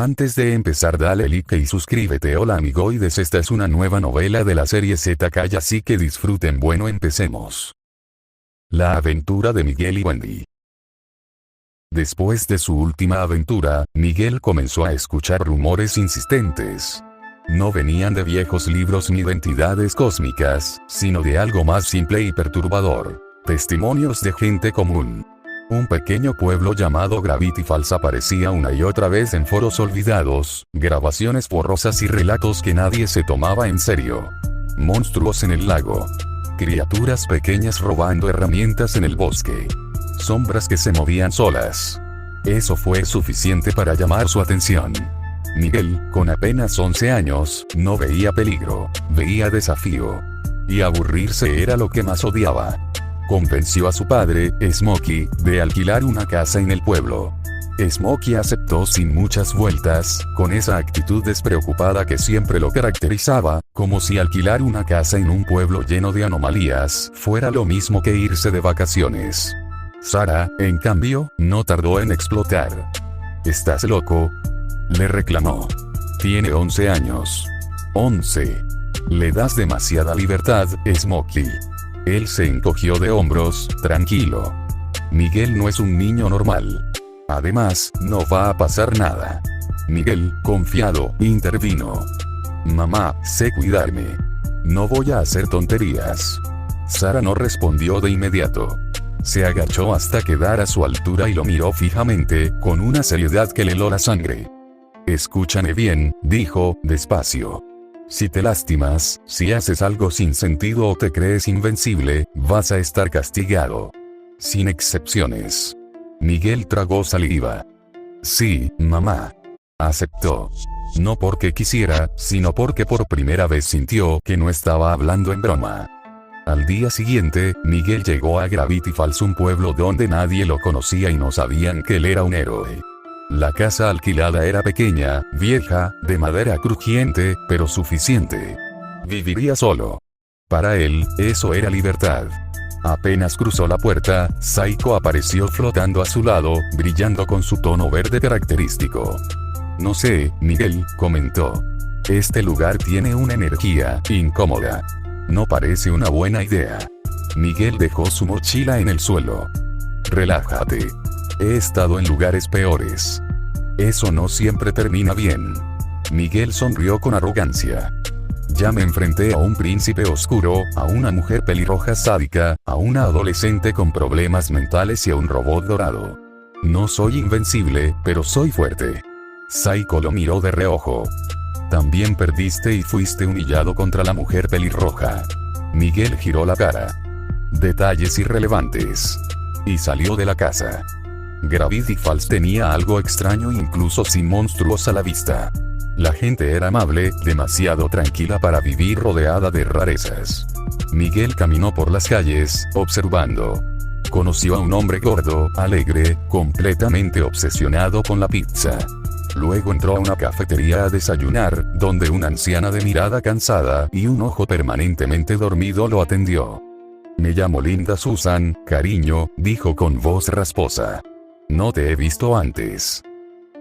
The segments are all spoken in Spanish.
Antes de empezar, dale like y suscríbete. Hola amigoides, esta es una nueva novela de la serie Z Calla, así que disfruten. Bueno, empecemos. La aventura de Miguel y Wendy. Después de su última aventura, Miguel comenzó a escuchar rumores insistentes. No venían de viejos libros ni de entidades cósmicas, sino de algo más simple y perturbador. Testimonios de gente común. Un pequeño pueblo llamado Gravity Falls aparecía una y otra vez en foros olvidados, grabaciones borrosas y relatos que nadie se tomaba en serio. Monstruos en el lago. Criaturas pequeñas robando herramientas en el bosque. Sombras que se movían solas. Eso fue suficiente para llamar su atención. Miguel, con apenas 11 años, no veía peligro, veía desafío. Y aburrirse era lo que más odiaba. Convenció a su padre, Smokey, de alquilar una casa en el pueblo. Smokey aceptó sin muchas vueltas, con esa actitud despreocupada que siempre lo caracterizaba, como si alquilar una casa en un pueblo lleno de anomalías fuera lo mismo que irse de vacaciones. Sara, en cambio, no tardó en explotar. ¿Estás loco?, le reclamó. Tiene 11 años. 11. Le das demasiada libertad, Smokey. Él se encogió de hombros, tranquilo. Miguel no es un niño normal. Además, no va a pasar nada. Miguel, confiado, intervino. Mamá, sé cuidarme. No voy a hacer tonterías. Sara no respondió de inmediato. Se agachó hasta quedar a su altura y lo miró fijamente, con una seriedad que le heló la sangre. Escúchame bien, dijo, despacio. Si te lastimas, si haces algo sin sentido o te crees invencible, vas a estar castigado. Sin excepciones. Miguel tragó saliva. Sí, mamá. Aceptó. No porque quisiera, sino porque por primera vez sintió que no estaba hablando en broma. Al día siguiente, Miguel llegó a Gravity Falls, un pueblo donde nadie lo conocía y no sabían que él era un héroe. La casa alquilada era pequeña, vieja, de madera crujiente, pero suficiente. Viviría solo. Para él, eso era libertad. Apenas cruzó la puerta, Saiko apareció flotando a su lado, brillando con su tono verde característico. No sé, Miguel, comentó. Este lugar tiene una energía incómoda. No parece una buena idea. Miguel dejó su mochila en el suelo. Relájate. He estado en lugares peores. Eso no siempre termina bien. Miguel sonrió con arrogancia. Ya me enfrenté a un príncipe oscuro, a una mujer pelirroja sádica, a una adolescente con problemas mentales y a un robot dorado. No soy invencible, pero soy fuerte. Saiko lo miró de reojo. También perdiste y fuiste humillado contra la mujer pelirroja. Miguel giró la cara. Detalles irrelevantes. Y salió de la casa. Gravity Falls tenía algo extraño incluso sin monstruos a la vista. La gente era amable, demasiado tranquila para vivir rodeada de rarezas. Miguel caminó por las calles, observando. Conoció a un hombre gordo, alegre, completamente obsesionado con la pizza. Luego entró a una cafetería a desayunar, donde una anciana de mirada cansada y un ojo permanentemente dormido lo atendió. Me llamo Linda Susan, cariño, dijo con voz rasposa. No te he visto antes.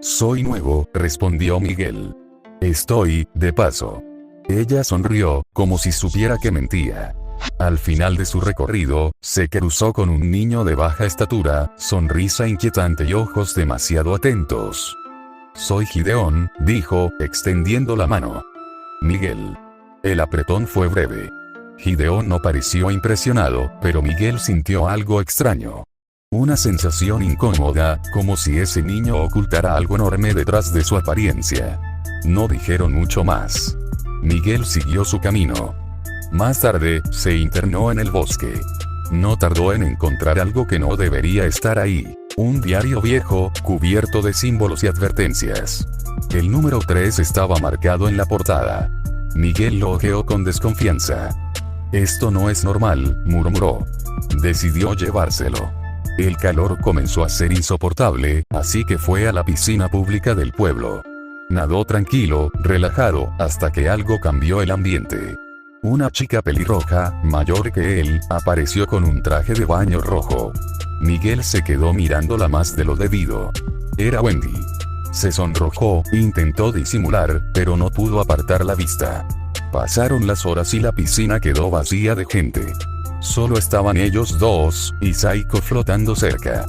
Soy nuevo, respondió Miguel. Estoy, de paso. Ella sonrió, como si supiera que mentía. Al final de su recorrido, se cruzó con un niño de baja estatura, sonrisa inquietante y ojos demasiado atentos. Soy Gideón, dijo, extendiendo la mano. Miguel. El apretón fue breve. Gideón no pareció impresionado, pero Miguel sintió algo extraño. Una sensación incómoda, como si ese niño ocultara algo enorme detrás de su apariencia. No dijeron mucho más. Miguel siguió su camino. Más tarde, se internó en el bosque. No tardó en encontrar algo que no debería estar ahí. Un diario viejo, cubierto de símbolos y advertencias. El número 3 estaba marcado en la portada. Miguel lo hojeó con desconfianza. Esto no es normal, murmuró. Decidió llevárselo. El calor comenzó a ser insoportable, así que fue a la piscina pública del pueblo. Nadó tranquilo, relajado, hasta que algo cambió el ambiente. Una chica pelirroja, mayor que él, apareció con un traje de baño rojo. Miguel se quedó mirándola más de lo debido. Era Wendy. Se sonrojó, intentó disimular, pero no pudo apartar la vista. Pasaron las horas y la piscina quedó vacía de gente. Solo estaban ellos dos, y Saiko flotando cerca.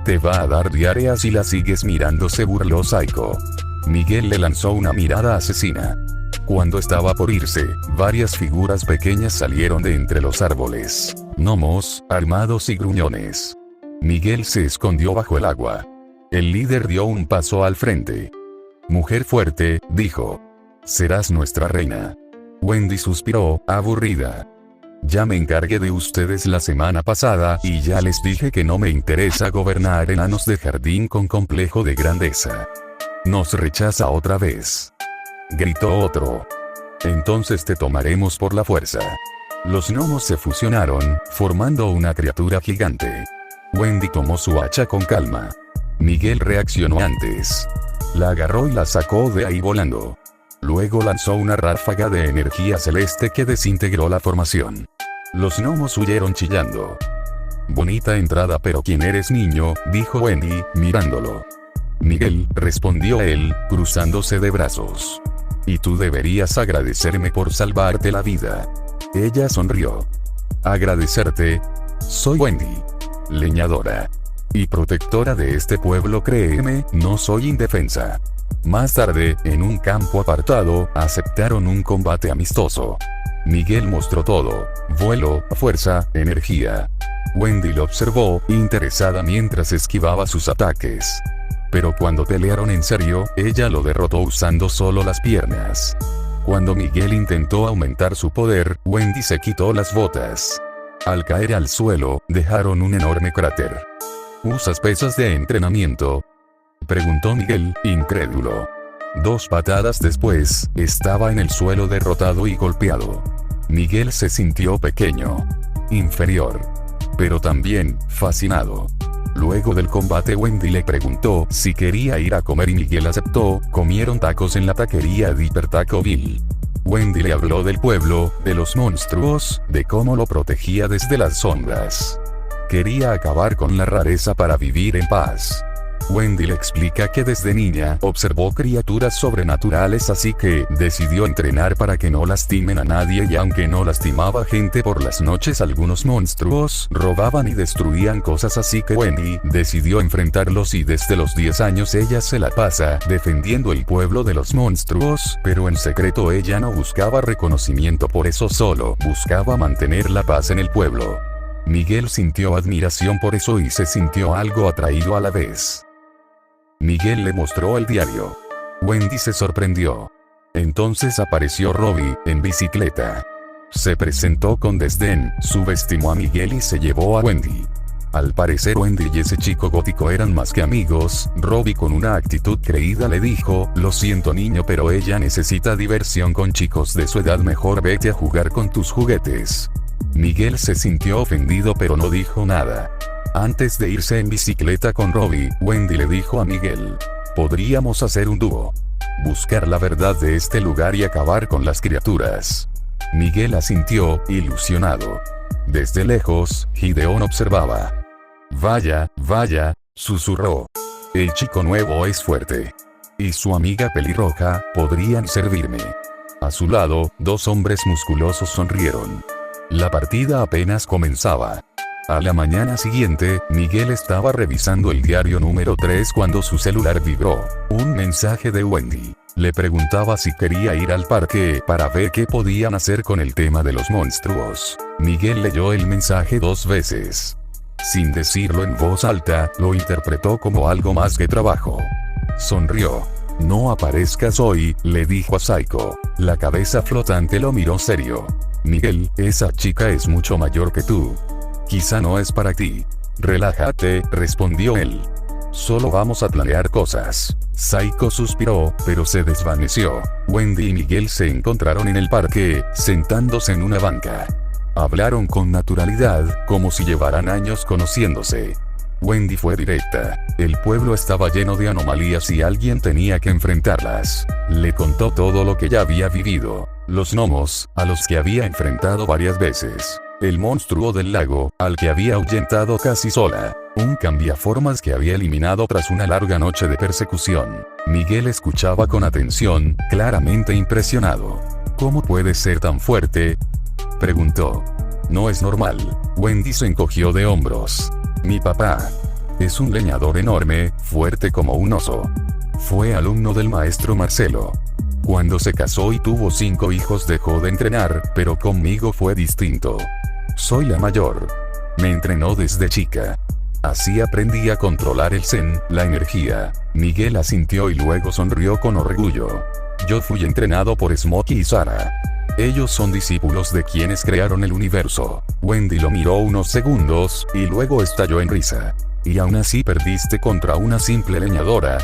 «Te va a dar diarrea si la sigues mirando», se burló Saiko. Miguel le lanzó una mirada asesina. Cuando estaba por irse, varias figuras pequeñas salieron de entre los árboles. Gnomos, armados y gruñones. Miguel se escondió bajo el agua. El líder dio un paso al frente. «Mujer fuerte», dijo. «Serás nuestra reina». Wendy suspiró, aburrida. «Ya me encargué de ustedes la semana pasada y ya les dije que no me interesa gobernar enanos de jardín con complejo de grandeza». «Nos rechaza otra vez», gritó otro. «Entonces te tomaremos por la fuerza». Los gnomos se fusionaron, formando una criatura gigante. Wendy tomó su hacha con calma. Miguel reaccionó antes. La agarró y la sacó de ahí volando. Luego lanzó una ráfaga de energía celeste que desintegró la formación. Los gnomos huyeron chillando. «Bonita entrada, pero ¿quién eres, niño?», dijo Wendy, mirándolo. «Miguel», respondió él, cruzándose de brazos. «Y tú deberías agradecerme por salvarte la vida». Ella sonrió. «¿Agradecerte? Soy Wendy, leñadora y protectora de este pueblo, créeme, no soy indefensa». Más tarde, en un campo apartado, aceptaron un combate amistoso. Miguel mostró todo: vuelo, fuerza, energía. Wendy lo observó, interesada mientras esquivaba sus ataques. Pero cuando pelearon en serio, ella lo derrotó usando solo las piernas. Cuando Miguel intentó aumentar su poder, Wendy se quitó las botas. Al caer al suelo, dejaron un enorme cráter. «¿Usas pesas de entrenamiento?», preguntó Miguel, incrédulo. 2 patadas después, estaba en el suelo derrotado y golpeado. Miguel se sintió pequeño, inferior, pero también fascinado. Luego del combate, Wendy le preguntó si quería ir a comer y Miguel aceptó. Comieron tacos en la taquería Dipper Taco Bill. Wendy le habló del pueblo, de los monstruos, de cómo lo protegía desde las sombras. Quería acabar con la rareza para vivir en paz. Wendy le explica que desde niña observó criaturas sobrenaturales, así que decidió entrenar para que no lastimen a nadie, y aunque no lastimaba gente por las noches, algunos monstruos robaban y destruían cosas, así que Wendy decidió enfrentarlos, y desde los 10 años ella se la pasa defendiendo el pueblo de los monstruos, pero en secreto ella no buscaba reconocimiento por eso, solo buscaba mantener la paz en el pueblo. Miguel sintió admiración por eso y se sintió algo atraído a la vez. Miguel le mostró el diario. Wendy se sorprendió. Entonces apareció Robbie, en bicicleta. Se presentó con desdén, subestimó a Miguel y se llevó a Wendy. Al parecer Wendy y ese chico gótico eran más que amigos. Robbie, con una actitud creída, le dijo: «Lo siento, niño, pero ella necesita diversión con chicos de su edad, mejor vete a jugar con tus juguetes». Miguel se sintió ofendido pero no dijo nada. Antes de irse en bicicleta con Robbie, Wendy le dijo a Miguel: «Podríamos hacer un dúo. Buscar la verdad de este lugar y acabar con las criaturas». Miguel asintió, ilusionado. Desde lejos, Gideon observaba. «Vaya, vaya», susurró. «El chico nuevo es fuerte. Y su amiga pelirroja podrían servirme». A su lado, 2 hombres musculosos sonrieron. La partida apenas comenzaba. A la mañana siguiente, Miguel estaba revisando el diario número 3 cuando su celular vibró. Un mensaje de Wendy. Le preguntaba si quería ir al parque para ver qué podían hacer con el tema de los monstruos. Miguel leyó el mensaje 2 veces. Sin decirlo en voz alta, lo interpretó como algo más que trabajo. Sonrió. «No aparezcas hoy», le dijo a Saiko. La cabeza flotante lo miró serio. «Miguel, esa chica es mucho mayor que tú. Quizá no es para ti». «Relájate», respondió él. «Solo vamos a planear cosas». Saiko suspiró, pero se desvaneció. Wendy y Miguel se encontraron en el parque, sentándose en una banca. Hablaron con naturalidad, como si llevaran años conociéndose. Wendy fue directa. El pueblo estaba lleno de anomalías y alguien tenía que enfrentarlas. Le contó todo lo que ya había vivido. Los gnomos, a los que había enfrentado varias veces. el monstruo del lago, al que había ahuyentado casi sola. Un cambiaformas que había eliminado tras una larga noche de persecución. Miguel escuchaba con atención, claramente impresionado. ¿Cómo puede ser tan fuerte?, preguntó. No es normal. Wendy se encogió de hombros. Mi papá es un leñador enorme, fuerte como un oso. Fue alumno del maestro Marcelo. Cuando se casó y tuvo 5 hijos dejó de entrenar, pero conmigo fue distinto. Soy la mayor. Me entrenó desde chica. Así aprendí a controlar el zen, la energía. Miguel asintió y luego sonrió con orgullo. Yo fui entrenado por Smokey y Sarah. Ellos son discípulos de quienes crearon el universo. Wendy lo miró unos segundos, y luego estalló en risa. ¿Y aún así perdiste contra una simple leñadora?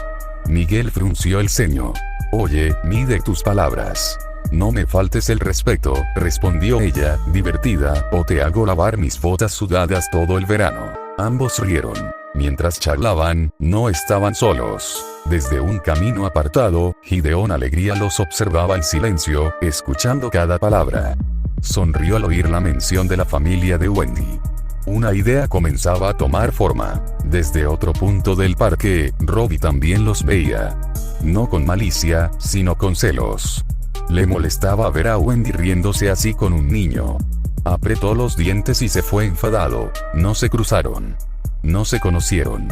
Miguel frunció el ceño. Oye, mide tus palabras. No me faltes el respeto, respondió ella, divertida, o te hago lavar mis botas sudadas todo el verano. Ambos rieron. Mientras charlaban, no estaban solos. Desde un camino apartado, Gideón Alegría los observaba en silencio, escuchando cada palabra. Sonrió al oír la mención de la familia de Wendy. Una idea comenzaba a tomar forma. Desde otro punto del parque, Robbie también los veía. No con malicia, sino con celos. Le molestaba ver a Wendy riéndose así con un niño. Apretó los dientes y se fue enfadado. No se cruzaron. No se conocieron.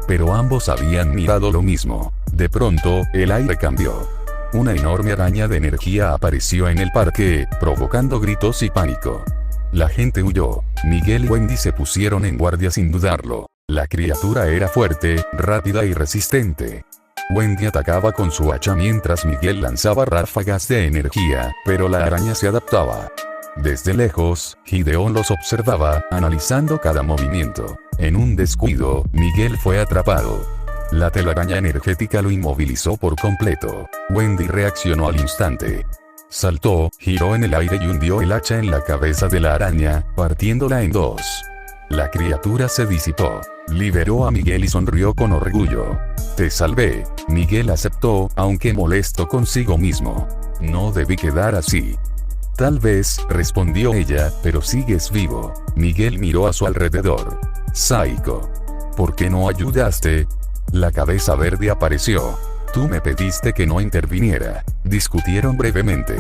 Pero ambos habían mirado lo mismo. De pronto, el aire cambió. Una enorme araña de energía apareció en el parque, provocando gritos y pánico. La gente huyó. Miguel y Wendy se pusieron en guardia sin dudarlo. La criatura era fuerte, rápida y resistente. Wendy atacaba con su hacha mientras Miguel lanzaba ráfagas de energía, pero la araña se adaptaba. Desde lejos, Gideón los observaba, analizando cada movimiento. En un descuido, Miguel fue atrapado. La telaraña energética lo inmovilizó por completo. Wendy reaccionó al instante. Saltó, giró en el aire y hundió el hacha en la cabeza de la araña, partiéndola en 2. La criatura se disipó. Liberó a Miguel y sonrió con orgullo. Te salvé. Miguel aceptó, aunque molesto consigo mismo. No debí quedar así. Tal vez, respondió ella, pero sigues vivo. Miguel miró a su alrededor. Saiko. ¿Por qué no ayudaste? La cabeza verde apareció. Tú me pediste que no interviniera. Discutieron brevemente.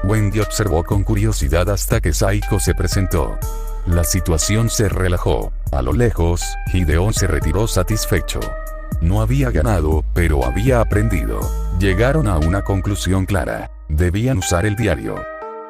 Wendy observó con curiosidad hasta que Saiko se presentó. La situación se relajó. A lo lejos, Gideón se retiró satisfecho. No había ganado, pero había aprendido. Llegaron a una conclusión clara. Debían usar el diario.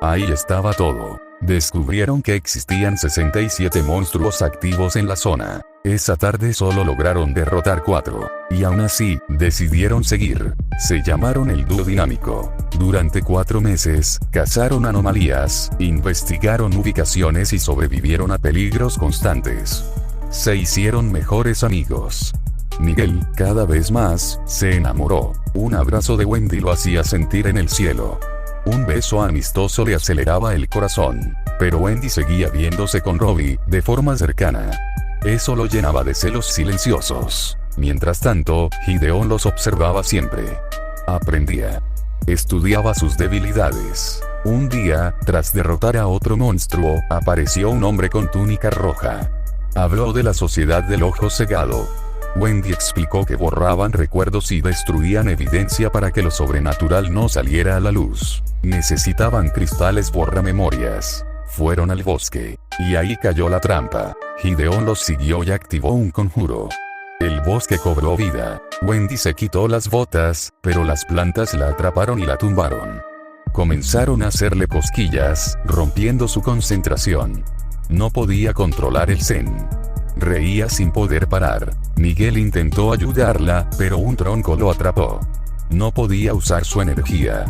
Ahí estaba todo. Descubrieron que existían 67 monstruos activos en la zona. Esa tarde solo lograron derrotar 4. Y aún así, decidieron seguir. Se llamaron el dúo dinámico. Durante 4 meses, cazaron anomalías, investigaron ubicaciones y sobrevivieron a peligros constantes. Se hicieron mejores amigos. Miguel, cada vez más, se enamoró. Un abrazo de Wendy lo hacía sentir en el cielo. Un beso amistoso le aceleraba el corazón. Pero Wendy seguía viéndose con Robbie, de forma cercana. Eso lo llenaba de celos silenciosos. Mientras tanto, Gideón los observaba siempre. Aprendía. Estudiaba sus debilidades. Un día, tras derrotar a otro monstruo, apareció un hombre con túnica roja. Habló de la sociedad del ojo cegado. Wendy explicó que borraban recuerdos y destruían evidencia para que lo sobrenatural no saliera a la luz. Necesitaban cristales borramemorias. Fueron al bosque. Y ahí cayó la trampa. Gideón los siguió y activó un conjuro. El bosque cobró vida. Wendy se quitó las botas, pero las plantas la atraparon y la tumbaron. Comenzaron a hacerle cosquillas, rompiendo su concentración. No podía controlar el zen. Reía sin poder parar. Miguel intentó ayudarla, pero un tronco lo atrapó. No podía usar su energía.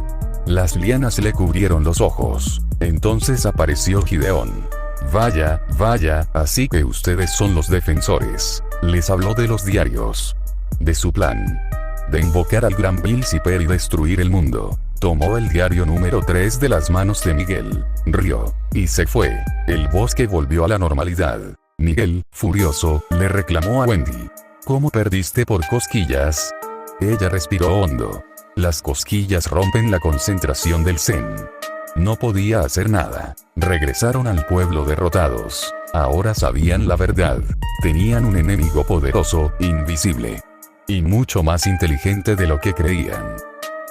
Las lianas le cubrieron los ojos. Entonces apareció Gideón. Vaya, así que ustedes son los defensores. Les habló de los diarios. De su plan. De invocar al gran Bill Zipper y destruir el mundo. Tomó el diario número 3 de las manos de Miguel. Rió. Y se fue. El bosque volvió a la normalidad. Miguel, furioso, le reclamó a Wendy. ¿Cómo perdiste por cosquillas? Ella respiró hondo. Las cosquillas rompen la concentración del zen. No podía hacer nada. Regresaron al pueblo derrotados. Ahora sabían la verdad. Tenían un enemigo poderoso, invisible. Y mucho más inteligente de lo que creían.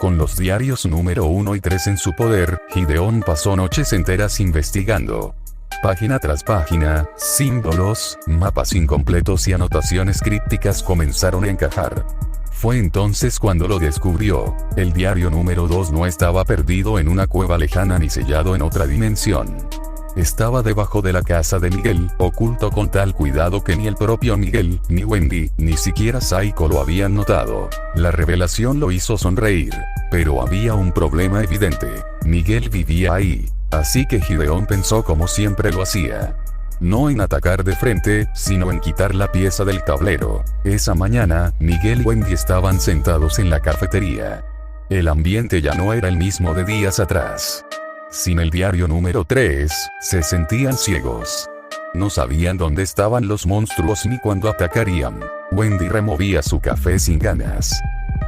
Con los diarios número 1 y 3 en su poder, Gideón pasó noches enteras investigando. Página tras página, símbolos, mapas incompletos y anotaciones crípticas comenzaron a encajar. Fue entonces cuando lo descubrió. El diario número 2 no estaba perdido en una cueva lejana ni sellado en otra dimensión. Estaba debajo de la casa de Miguel, oculto con tal cuidado que ni el propio Miguel, ni Wendy, ni siquiera Saiko lo habían notado. La revelación lo hizo sonreír. Pero había un problema evidente. Miguel vivía ahí. Así que Gideón pensó como siempre lo hacía. No en atacar de frente, sino en quitar la pieza del tablero. Esa mañana, Miguel y Wendy estaban sentados en la cafetería. El ambiente ya no era el mismo de días atrás. Sin el diario número 3, se sentían ciegos. No sabían dónde estaban los monstruos ni cuándo atacarían. Wendy removía su café sin ganas.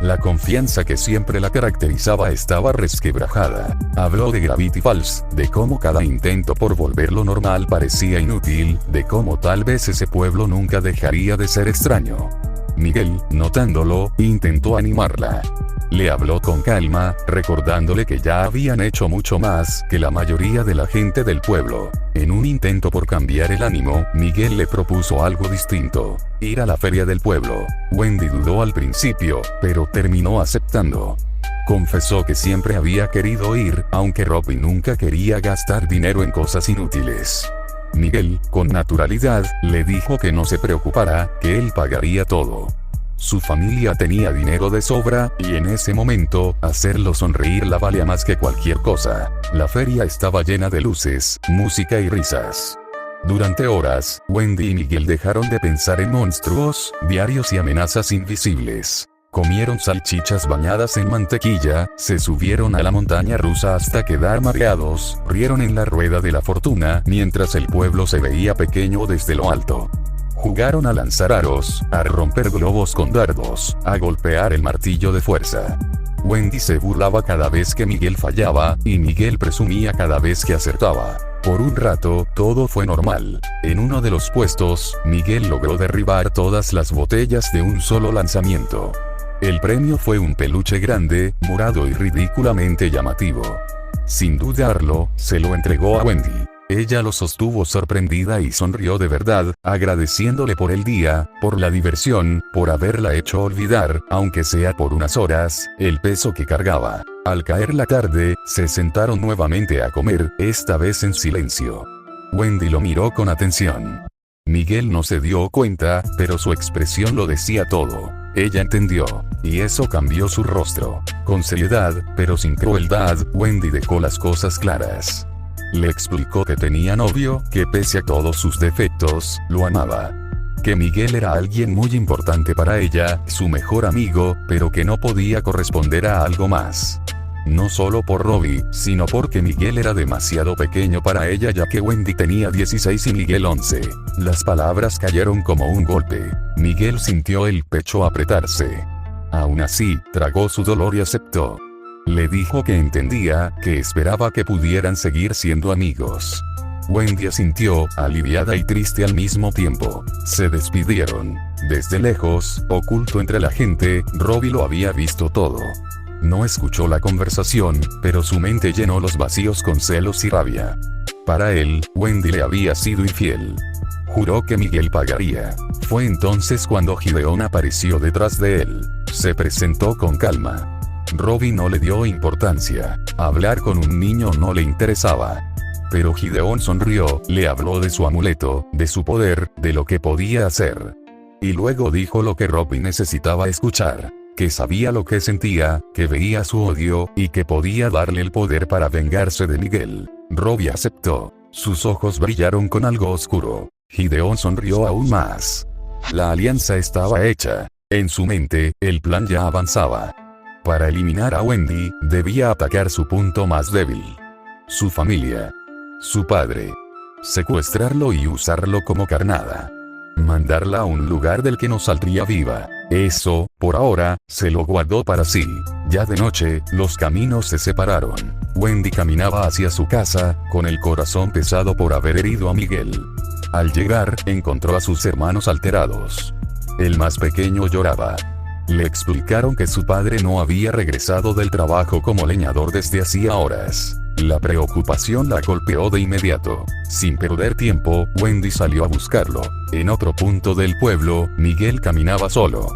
La confianza que siempre la caracterizaba estaba resquebrajada. Habló de Gravity Falls, de cómo cada intento por volverlo normal parecía inútil, de cómo tal vez ese pueblo nunca dejaría de ser extraño. Miguel, notándolo, intentó animarla. Le habló con calma, recordándole que ya habían hecho mucho más que la mayoría de la gente del pueblo. En un intento por cambiar el ánimo, Miguel le propuso algo distinto: ir a la feria del pueblo. Wendy dudó al principio, pero terminó aceptando. Confesó que siempre había querido ir, aunque Robin nunca quería gastar dinero en cosas inútiles. Miguel, con naturalidad, le dijo que no se preocupara, que él pagaría todo. Su familia tenía dinero de sobra, y en ese momento, hacerlo sonreír la valía más que cualquier cosa. La feria estaba llena de luces, música y risas. Durante horas, Wendy y Miguel dejaron de pensar en monstruos, diarios y amenazas invisibles. Comieron salchichas bañadas en mantequilla, se subieron a la montaña rusa hasta quedar mareados, rieron en la rueda de la fortuna mientras el pueblo se veía pequeño desde lo alto. Jugaron a lanzar aros, a romper globos con dardos, a golpear el martillo de fuerza. Wendy se burlaba cada vez que Miguel fallaba, y Miguel presumía cada vez que acertaba. Por un rato, todo fue normal. En uno de los puestos, Miguel logró derribar todas las botellas de un solo lanzamiento. El premio fue un peluche grande, morado y ridículamente llamativo. Sin dudarlo, se lo entregó a Wendy. Ella lo sostuvo sorprendida y sonrió de verdad, agradeciéndole por el día, por la diversión, por haberla hecho olvidar, aunque sea por unas horas, el peso que cargaba. Al caer la tarde, se sentaron nuevamente a comer, esta vez en silencio. Wendy lo miró con atención. Miguel no se dio cuenta, pero su expresión lo decía todo. Ella entendió, y eso cambió su rostro. Con seriedad, pero sin crueldad, Wendy dejó las cosas claras. Le explicó que tenía novio, que pese a todos sus defectos, lo amaba. Que Miguel era alguien muy importante para ella, su mejor amigo, pero que no podía corresponder a algo más. No solo por Robbie, sino porque Miguel era demasiado pequeño para ella, ya que Wendy tenía 16 y Miguel 11. Las palabras cayeron como un golpe. Miguel sintió el pecho apretarse. Aún así, tragó su dolor y aceptó. Le dijo que entendía, que esperaba que pudieran seguir siendo amigos. Wendy asintió, aliviada y triste al mismo tiempo. Se despidieron. Desde lejos, oculto entre la gente, Robbie lo había visto todo. No escuchó la conversación, pero su mente llenó los vacíos con celos y rabia. Para él, Wendy le había sido infiel. Juró que Miguel pagaría. Fue entonces cuando Gideón apareció detrás de él. Se presentó con calma. Robbie no le dio importancia. Hablar con un niño no le interesaba. Pero Gideón sonrió, le habló de su amuleto, de su poder, de lo que podía hacer. Y luego dijo lo que Robbie necesitaba escuchar. Que sabía lo que sentía, que veía su odio, y que podía darle el poder para vengarse de Miguel. Robbie aceptó. Sus ojos brillaron con algo oscuro. Gideón sonrió aún más. La alianza estaba hecha. En su mente, el plan ya avanzaba. Para eliminar a Wendy, debía atacar su punto más débil. Su familia. Su padre. Secuestrarlo y usarlo como carnada. mandarla a un lugar del que no saldría viva. Eso, por ahora, se lo guardó para sí. Ya de noche, los caminos se separaron. Wendy caminaba hacia su casa, con el corazón pesado por haber herido a Miguel. Al llegar, encontró a sus hermanos alterados. El más pequeño lloraba. Le explicaron que su padre no había regresado del trabajo como leñador desde hacía horas. La preocupación la golpeó de inmediato. Sin perder tiempo, Wendy salió a buscarlo. En otro punto del pueblo, Miguel caminaba solo.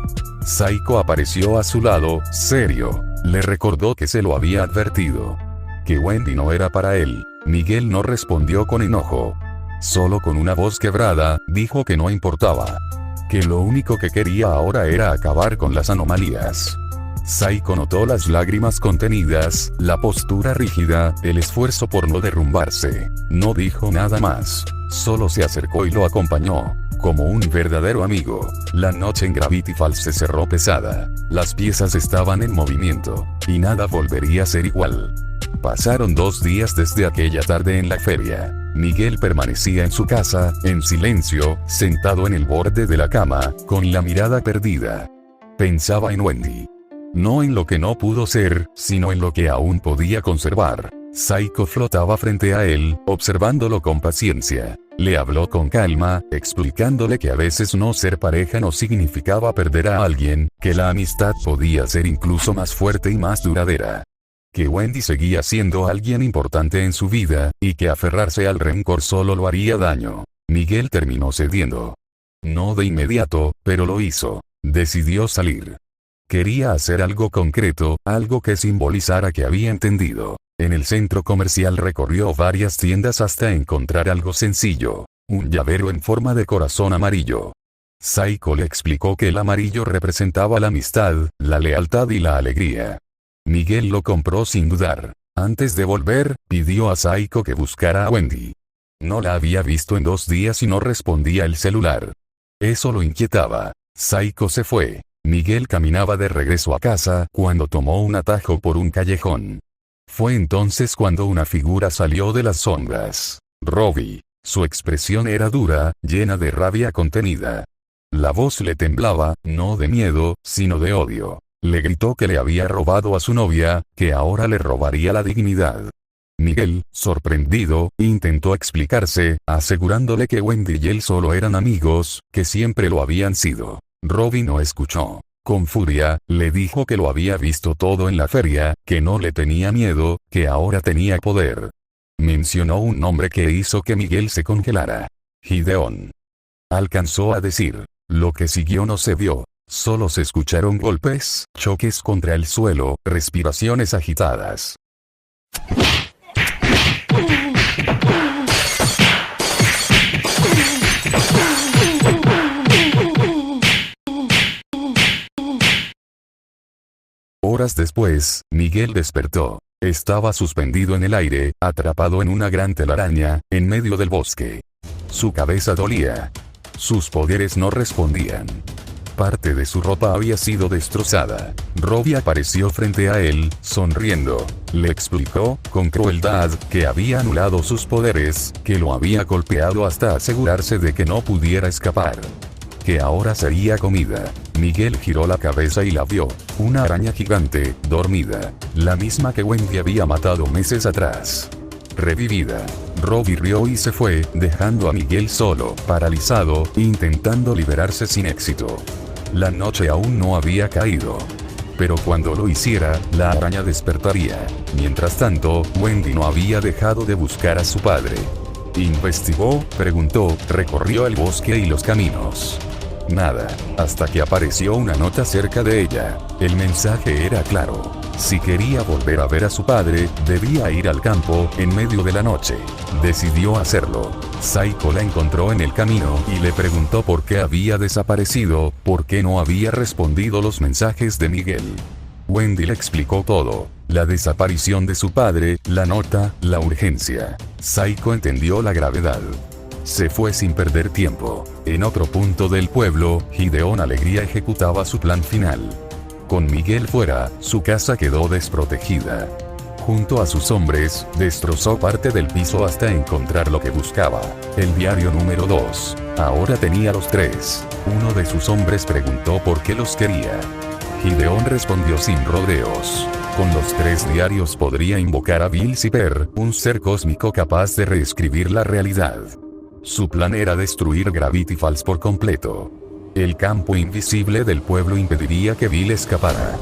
Saiko apareció a su lado, serio. Le recordó que se lo había advertido. Que Wendy no era para él. Miguel no respondió con enojo. Solo con una voz quebrada, dijo que no importaba. Que lo único que quería ahora era acabar con las anomalías. Saiko notó las lágrimas contenidas, la postura rígida, el esfuerzo por no derrumbarse. No dijo nada más. Solo se acercó y lo acompañó. Como un verdadero amigo. La noche en Gravity Falls se cerró pesada. Las piezas estaban en movimiento. Y nada volvería a ser igual. Pasaron 2 días desde aquella tarde en la feria. Miguel permanecía en su casa, en silencio, sentado en el borde de la cama, con la mirada perdida. Pensaba en Wendy. No en lo que no pudo ser, sino en lo que aún podía conservar. Saiko flotaba frente a él, observándolo con paciencia. Le habló con calma, explicándole que a veces no ser pareja no significaba perder a alguien, que la amistad podía ser incluso más fuerte y más duradera. Que Wendy seguía siendo alguien importante en su vida, y que aferrarse al rencor solo lo haría daño. Miguel terminó cediendo. No de inmediato, pero lo hizo. Decidió salir. Quería hacer algo concreto, algo que simbolizara que había entendido. En el centro comercial recorrió varias tiendas hasta encontrar algo sencillo. Un llavero en forma de corazón amarillo. Saiko le explicó que el amarillo representaba la amistad, la lealtad y la alegría. Miguel lo compró sin dudar. Antes de volver, pidió a Saiko que buscara a Wendy. No la había visto en 2 días y no respondía el celular. Eso lo inquietaba. Saiko se fue. Miguel caminaba de regreso a casa cuando tomó un atajo por un callejón. Fue entonces cuando una figura salió de las sombras. Robbie. Su expresión era dura, llena de rabia contenida. La voz le temblaba, no de miedo, sino de odio. Le gritó que le había robado a su novia, que ahora le robaría la dignidad. Miguel, sorprendido, intentó explicarse, asegurándole que Wendy y él solo eran amigos, que siempre lo habían sido. Robbie no escuchó. Con furia, le dijo que lo había visto todo en la feria, que no le tenía miedo, que ahora tenía poder. Mencionó un nombre que hizo que Miguel se congelara. Gideon. Alcanzó a decir. Lo que siguió no se vio. Solo se escucharon golpes, choques contra el suelo, respiraciones agitadas. Horas después, Miguel despertó. Estaba suspendido en el aire, atrapado en una gran telaraña, en medio del bosque. Su cabeza dolía. Sus poderes no respondían. Parte de su ropa había sido destrozada. Robbie apareció frente a él, sonriendo. Le explicó, con crueldad, que había anulado sus poderes, que lo había golpeado hasta asegurarse de que no pudiera escapar. Que ahora sería comida. Miguel giró la cabeza y la vio. Una araña gigante, dormida. La misma que Wendy había matado meses atrás. Revivida. Robbie rió y se fue, dejando a Miguel solo, paralizado, intentando liberarse sin éxito. La noche aún no había caído. Pero cuando lo hiciera, la araña despertaría. Mientras tanto, Wendy no había dejado de buscar a su padre. Investigó, preguntó, recorrió el bosque y los caminos. Nada, hasta que apareció una nota cerca de ella. El mensaje era claro. Si quería volver a ver a su padre, debía ir al campo, en medio de la noche. Decidió hacerlo. Saiko la encontró en el camino y le preguntó por qué había desaparecido, por qué no había respondido los mensajes de Miguel. Wendy le explicó todo. La desaparición de su padre, la nota, la urgencia. Saiko entendió la gravedad. Se fue sin perder tiempo. En otro punto del pueblo, Gideon Alegría ejecutaba su plan final. Con Miguel fuera, su casa quedó desprotegida. junto a sus hombres, destrozó parte del piso hasta encontrar lo que buscaba. El diario número 2. Ahora tenía los 3. Uno de sus hombres preguntó por qué los quería. Gideón respondió sin rodeos. Con los 3 diarios podría invocar a Vilciper, un ser cósmico capaz de reescribir la realidad. Su plan era destruir Gravity Falls por completo. El campo invisible del pueblo impediría que Bill escapara.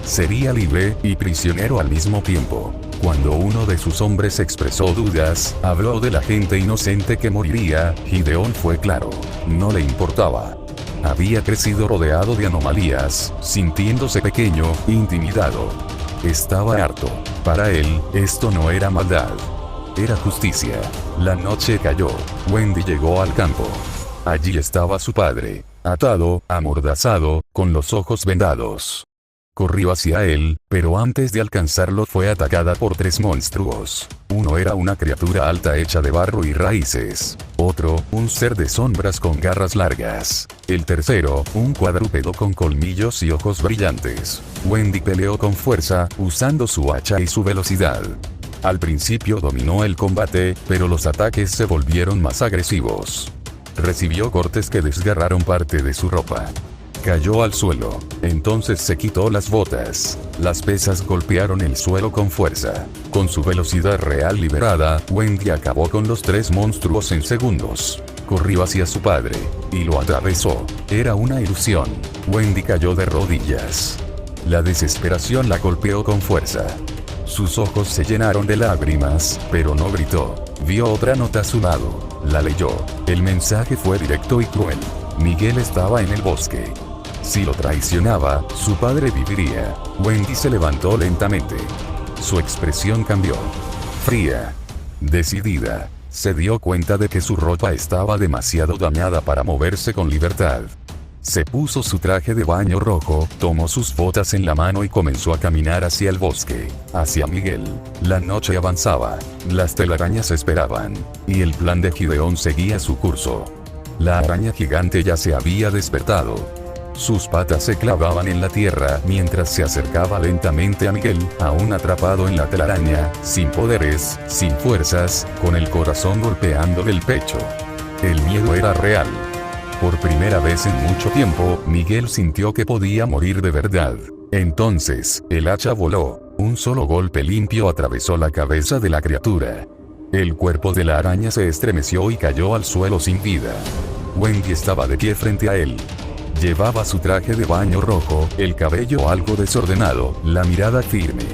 Sería libre y prisionero al mismo tiempo. Cuando uno de sus hombres expresó dudas, habló de la gente inocente que moriría, Gideón fue claro. No le importaba. Había crecido rodeado de anomalías, sintiéndose pequeño, intimidado. Estaba harto. Para él, esto no era maldad. Era justicia. La noche cayó. Wendy llegó al campo. Allí estaba su padre, atado, amordazado, con los ojos vendados. Corrió hacia él, pero antes de alcanzarlo fue atacada por 3 monstruos. Uno era una criatura alta hecha de barro y raíces. Otro, un ser de sombras con garras largas. El tercero, un cuadrúpedo con colmillos y ojos brillantes. Wendy peleó con fuerza, usando su hacha y su velocidad. Al principio dominó el combate, pero los ataques se volvieron más agresivos. Recibió cortes que desgarraron parte de su ropa. Cayó al suelo. Entonces se quitó las botas. Las pesas golpearon el suelo con fuerza. Con su velocidad real liberada, Wendy acabó con los 3 monstruos en segundos. Corrió hacia su padre y lo atravesó. Era una ilusión. Wendy cayó de rodillas. La desesperación la golpeó con fuerza. Sus ojos se llenaron de lágrimas, pero no gritó. Vio otra nota a su lado. La leyó. El mensaje fue directo y cruel. Miguel estaba en el bosque. Si lo traicionaba, su padre viviría. Wendy se levantó lentamente. Su expresión cambió. Fría. Decidida. Se dio cuenta de que su ropa estaba demasiado dañada para moverse con libertad. Se puso su traje de baño rojo, tomó sus botas en la mano y comenzó a caminar hacia el bosque, hacia Miguel. La noche avanzaba, las telarañas esperaban, y el plan de Gideón seguía su curso. La araña gigante ya se había despertado. Sus patas se clavaban en la tierra mientras se acercaba lentamente a Miguel, aún atrapado en la telaraña, sin poderes, sin fuerzas, con el corazón golpeándole el pecho. El miedo era real. Por primera vez en mucho tiempo, Miguel sintió que podía morir de verdad. Entonces, el hacha voló. Un solo golpe limpio atravesó la cabeza de la criatura. El cuerpo de la araña se estremeció y cayó al suelo sin vida. Wendy estaba de pie frente a él. Llevaba su traje de baño rojo, el cabello algo desordenado, la mirada firme.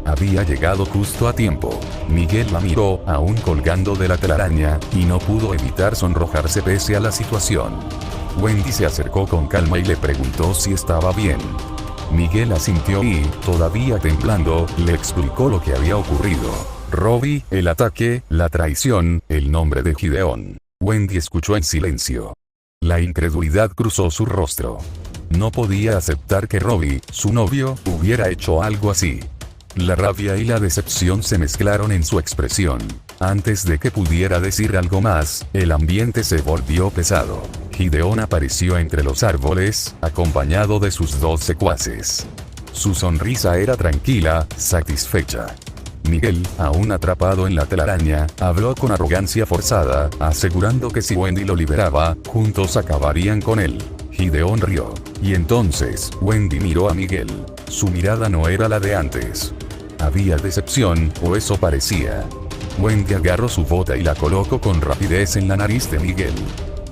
Había llegado justo a tiempo. Miguel la miró, aún colgando de la telaraña, y no pudo evitar sonrojarse pese a la situación. Wendy se acercó con calma y le preguntó si estaba bien. Miguel asintió y, todavía temblando, le explicó lo que había ocurrido. Robbie, el ataque, la traición, el nombre de Gideón. Wendy escuchó en silencio. La incredulidad cruzó su rostro. No podía aceptar que Robbie, su novio, hubiera hecho algo así. La rabia y la decepción se mezclaron en su expresión. Antes de que pudiera decir algo más, el ambiente se volvió pesado. Gideón apareció entre los árboles, acompañado de sus 2 secuaces. Su sonrisa era tranquila, satisfecha. Miguel, aún atrapado en la telaraña, habló con arrogancia forzada, asegurando que si Wendy lo liberaba, juntos acabarían con él. Gideón rió. Y entonces, Wendy miró a Miguel. Su mirada no era la de antes. Había decepción, o eso parecía. Wendy agarró su bota y la colocó con rapidez en la nariz de Miguel.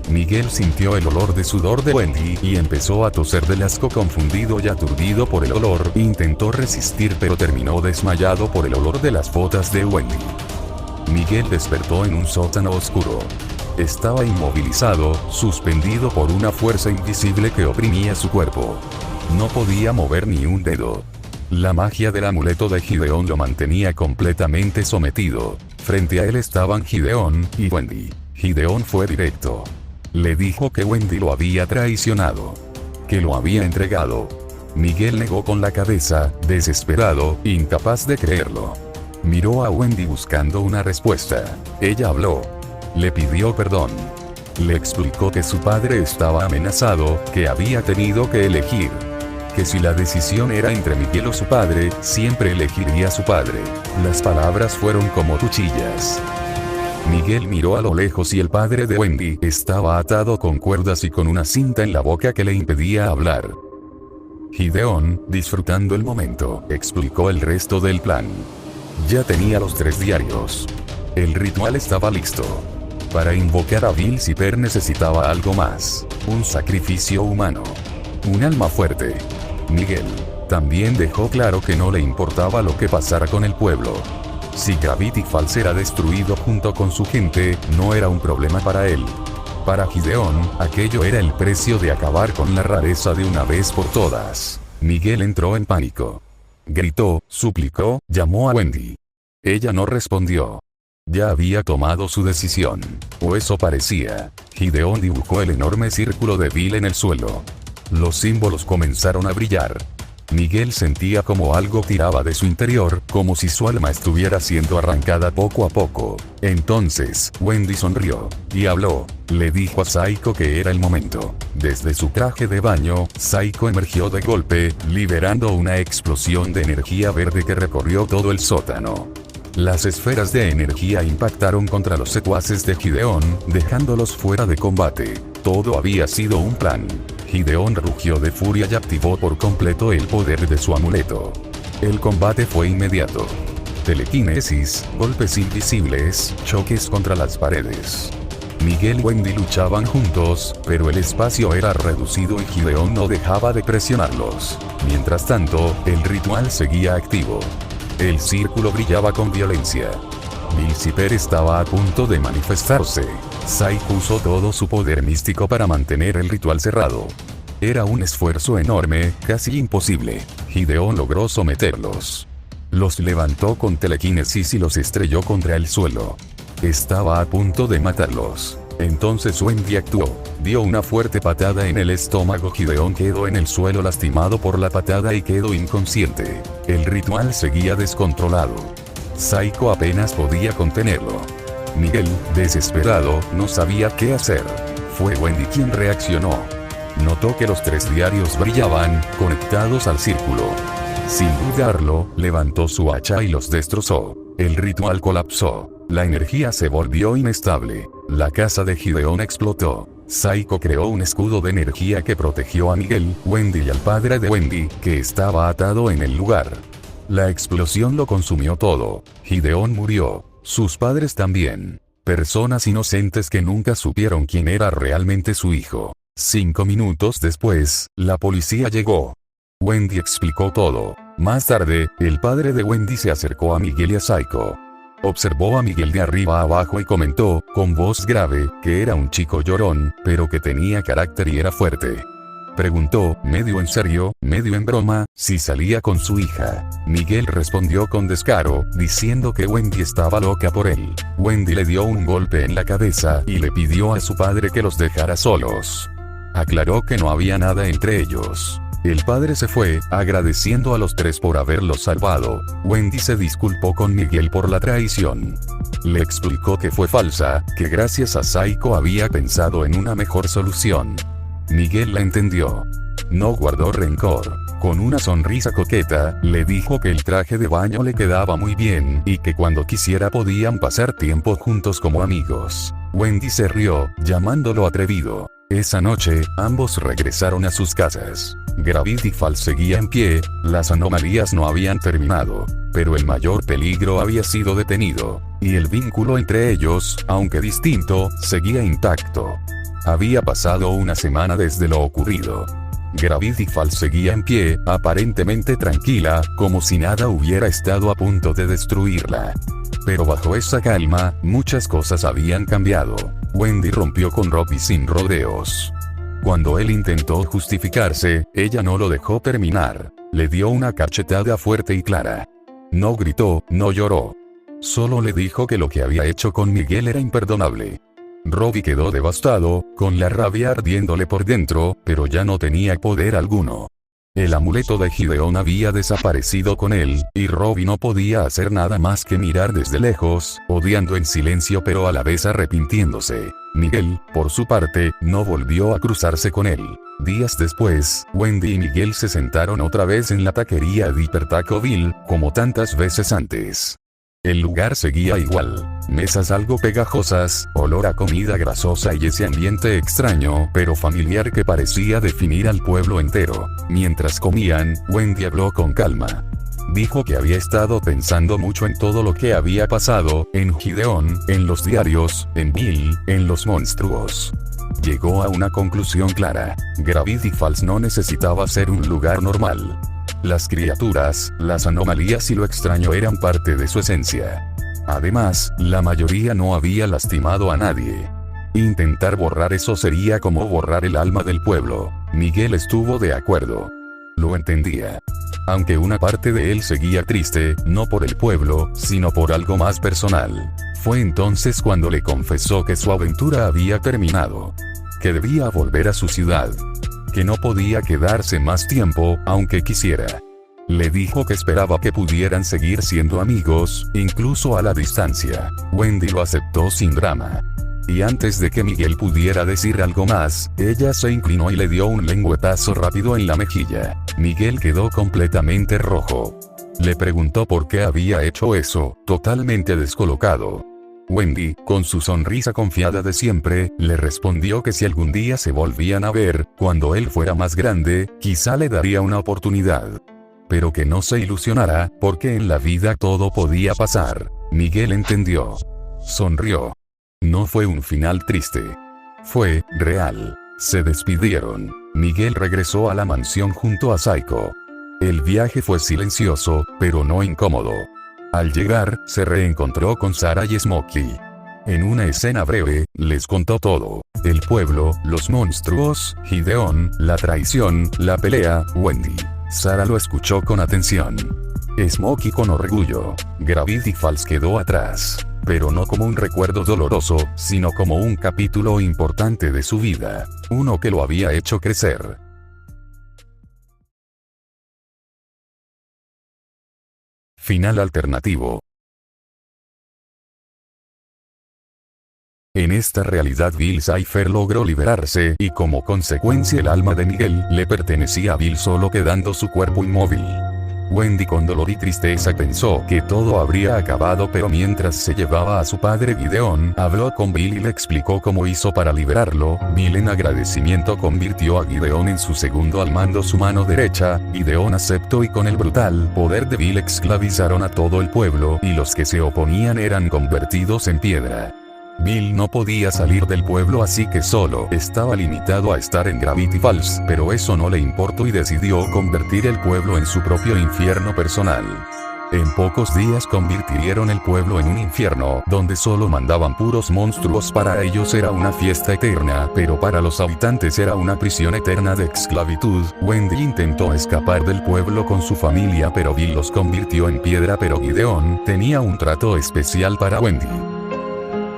Miguel sintió el olor de sudor de Wendy y empezó a toser del asco. Confundido y aturdido por el olor, intentó resistir pero terminó desmayado por el olor de las botas de Wendy. Miguel despertó en un sótano oscuro. Estaba inmovilizado, suspendido por una fuerza invisible que oprimía su cuerpo. No podía mover ni un dedo. La magia del amuleto de Gideón lo mantenía completamente sometido. Frente a él estaban Gideón y Wendy. Gideón fue directo. Le dijo que Wendy lo había traicionado. Que lo había entregado. Miguel negó con la cabeza, desesperado, incapaz de creerlo. Miró a Wendy buscando una respuesta. Ella habló. Le pidió perdón. Le explicó que su padre estaba amenazado, que había tenido que elegir. que si la decisión era entre Miguel o su padre, siempre elegiría a su padre. Las palabras fueron como cuchillas. Miguel miró a lo lejos y el padre de Wendy estaba atado con cuerdas y con una cinta en la boca que le impedía hablar. Gideón, disfrutando el momento, explicó el resto del plan. Ya tenía los 3 diarios. El ritual estaba listo. Para invocar a Bill Cipher necesitaba algo más, un sacrificio humano. Un alma fuerte. Miguel también dejó claro que no le importaba lo que pasara con el pueblo. Si Gravity Falls era destruido junto con su gente, no era un problema para él. Para Gideón, aquello era el precio de acabar con la rareza de una vez por todas. Miguel entró en pánico. Gritó, suplicó, llamó a Wendy. Ella no respondió. Ya había tomado su decisión. O eso parecía. Gideón dibujó el enorme círculo de Bill en el suelo. Los símbolos comenzaron a brillar. Miguel sentía como algo tiraba de su interior, como si su alma estuviera siendo arrancada poco a poco. Entonces, Wendy sonrió y habló. Le dijo a Saiko que era el momento. Desde su traje de baño, Saiko emergió de golpe, liberando una explosión de energía verde que recorrió todo el sótano. Las esferas de energía impactaron contra los secuaces de Gideón, dejándolos fuera de combate. Todo había sido un plan. Gideón rugió de furia y activó por completo el poder de su amuleto. El combate fue inmediato. Telequinesis, golpes invisibles, choques contra las paredes. Miguel y Wendy luchaban juntos, pero el espacio era reducido y Gideón no dejaba de presionarlos. Mientras tanto, el ritual seguía activo. El círculo brillaba con violencia. Bill Cipher estaba a punto de manifestarse. Saiko usó todo su poder místico para mantener el ritual cerrado. Era un esfuerzo enorme, casi imposible. Gideón logró someterlos. Los levantó con telequinesis y los estrelló contra el suelo. Estaba a punto de matarlos. Entonces Wendy actuó. Dio una fuerte patada en el estómago. Gideón quedó en el suelo lastimado por la patada y quedó inconsciente. El ritual seguía descontrolado. Saiko apenas podía contenerlo. Miguel, desesperado, no sabía qué hacer. Fue Wendy quien reaccionó. Notó que los 3 diarios brillaban, conectados al círculo. Sin dudarlo, levantó su hacha y los destrozó. El ritual colapsó. La energía se volvió inestable. La casa de Gideón explotó. Saiko creó un escudo de energía que protegió a Miguel, Wendy y al padre de Wendy, que estaba atado en el lugar. La explosión lo consumió todo. Gideón murió. Sus padres también. Personas inocentes que nunca supieron quién era realmente su hijo. 5 minutos después, la policía llegó. Wendy explicó todo. Más tarde, el padre de Wendy se acercó a Miguel y a Saiko. Observó a Miguel de arriba a abajo y comentó, con voz grave, que era un chico llorón, pero que tenía carácter y era fuerte. Preguntó, medio en serio, medio en broma, si salía con su hija. Miguel respondió con descaro, diciendo que Wendy estaba loca por él. Wendy le dio un golpe en la cabeza y le pidió a su padre que los dejara solos. Aclaró que no había nada entre ellos. El padre se fue, agradeciendo a los 3 por haberlos salvado. Wendy se disculpó con Miguel por la traición. Le explicó que fue falsa, que gracias a Saiko había pensado en una mejor solución. Miguel la entendió. No guardó rencor. Con una sonrisa coqueta, le dijo que el traje de baño le quedaba muy bien, y que cuando quisiera podían pasar tiempo juntos como amigos. Wendy se rió, llamándolo atrevido. Esa noche, ambos regresaron a sus casas. Gravity Falls seguía en pie, las anomalías no habían terminado, pero el mayor peligro había sido detenido, y el vínculo entre ellos, aunque distinto, seguía intacto. Había pasado una semana desde lo ocurrido. Gravity Falls seguía en pie, aparentemente tranquila, como si nada hubiera estado a punto de destruirla. Pero bajo esa calma, muchas cosas habían cambiado. Wendy rompió con Robbie sin rodeos. Cuando él intentó justificarse, ella no lo dejó terminar. Le dio una cachetada fuerte y clara. No gritó, no lloró. Solo le dijo que lo que había hecho con Miguel era imperdonable. Robbie quedó devastado, con la rabia ardiéndole por dentro, pero ya no tenía poder alguno. El amuleto de Gideón había desaparecido con él, y Robbie no podía hacer nada más que mirar desde lejos, odiando en silencio pero a la vez arrepintiéndose. Miguel, por su parte, no volvió a cruzarse con él. Días después, Wendy y Miguel se sentaron otra vez en la taquería Dipper Taco Bill, como tantas veces antes. El lugar seguía igual. Mesas algo pegajosas, olor a comida grasosa y ese ambiente extraño pero familiar que parecía definir al pueblo entero. Mientras comían, Wendy habló con calma. Dijo que había estado pensando mucho en todo lo que había pasado, en Gideón, en los diarios, en Bill, en los monstruos. Llegó a una conclusión clara. Gravity Falls no necesitaba ser un lugar normal. Las criaturas, las anomalías y lo extraño eran parte de su esencia. Además, la mayoría no había lastimado a nadie. Intentar borrar eso sería como borrar el alma del pueblo. Miguel estuvo de acuerdo. Lo entendía. Aunque una parte de él seguía triste, no por el pueblo, sino por algo más personal. Fue entonces cuando le confesó que su aventura había terminado. Que debía volver a su ciudad. Que no podía quedarse más tiempo, aunque quisiera. Le dijo que esperaba que pudieran seguir siendo amigos, incluso a la distancia. Wendy lo aceptó sin drama. Y antes de que Miguel pudiera decir algo más, ella se inclinó y le dio un lengüetazo rápido en la mejilla. Miguel quedó completamente rojo. Le preguntó por qué había hecho eso, totalmente descolocado. Wendy, con su sonrisa confiada de siempre, le respondió que si algún día se volvían a ver, cuando él fuera más grande, quizá le daría una oportunidad. Pero que no se ilusionara, porque en la vida todo podía pasar. Miguel entendió. Sonrió. No fue un final triste. Fue real. Se despidieron. Miguel regresó a la mansión junto a Saiko. El viaje fue silencioso, pero no incómodo. Al llegar, se reencontró con Sarah y Smokey. En una escena breve, les contó todo. El pueblo, los monstruos, Gideón, la traición, la pelea, Wendy. Sarah lo escuchó con atención. Smokey con orgullo. Gravity Falls quedó atrás. Pero no como un recuerdo doloroso, sino como un capítulo importante de su vida. Uno que lo había hecho crecer. Final alternativo. En esta realidad Bill Cipher logró liberarse y como consecuencia el alma de Miguel le pertenecía a Bill solo quedando su cuerpo inmóvil. Wendy con dolor y tristeza pensó que todo habría acabado pero mientras se llevaba a su padre Gideón, habló con Bill y le explicó cómo hizo para liberarlo. Bill en agradecimiento convirtió a Gideón en su segundo al mando su mano derecha. Gideón aceptó y con el brutal poder de Bill esclavizaron a todo el pueblo y los que se oponían eran convertidos en piedra. Bill no podía salir del pueblo así que solo estaba limitado a estar en Gravity Falls, pero eso no le importó y decidió convertir el pueblo en su propio infierno personal. En pocos días convirtieron el pueblo en un infierno, donde solo mandaban puros monstruos. Para ellos era una fiesta eterna, pero para los habitantes era una prisión eterna de esclavitud. Wendy intentó escapar del pueblo con su familia pero Bill los convirtió en piedra pero Gideón tenía un trato especial para Wendy.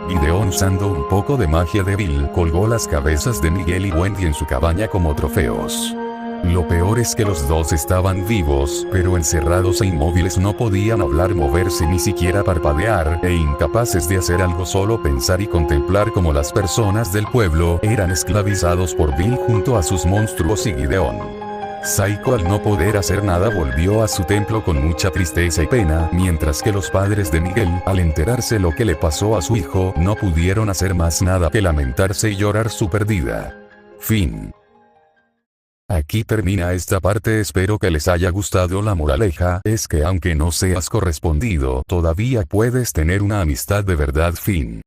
Gideón usando un poco de magia de Bill colgó las cabezas de Miguel y Wendy en su cabaña como trofeos. Lo peor es que los dos estaban vivos, pero encerrados e inmóviles, no podían hablar, moverse ni siquiera parpadear, e incapaces de hacer algo, solo pensar y contemplar cómo las personas del pueblo eran esclavizados por Bill junto a sus monstruos y Gideón. Saiko al no poder hacer nada volvió a su templo con mucha tristeza y pena, mientras que los padres de Miguel, al enterarse lo que le pasó a su hijo, no pudieron hacer más nada que lamentarse y llorar su pérdida. Fin. Aquí termina esta parte, espero que les haya gustado. La moraleja es que aunque no seas correspondido, todavía puedes tener una amistad de verdad. Fin.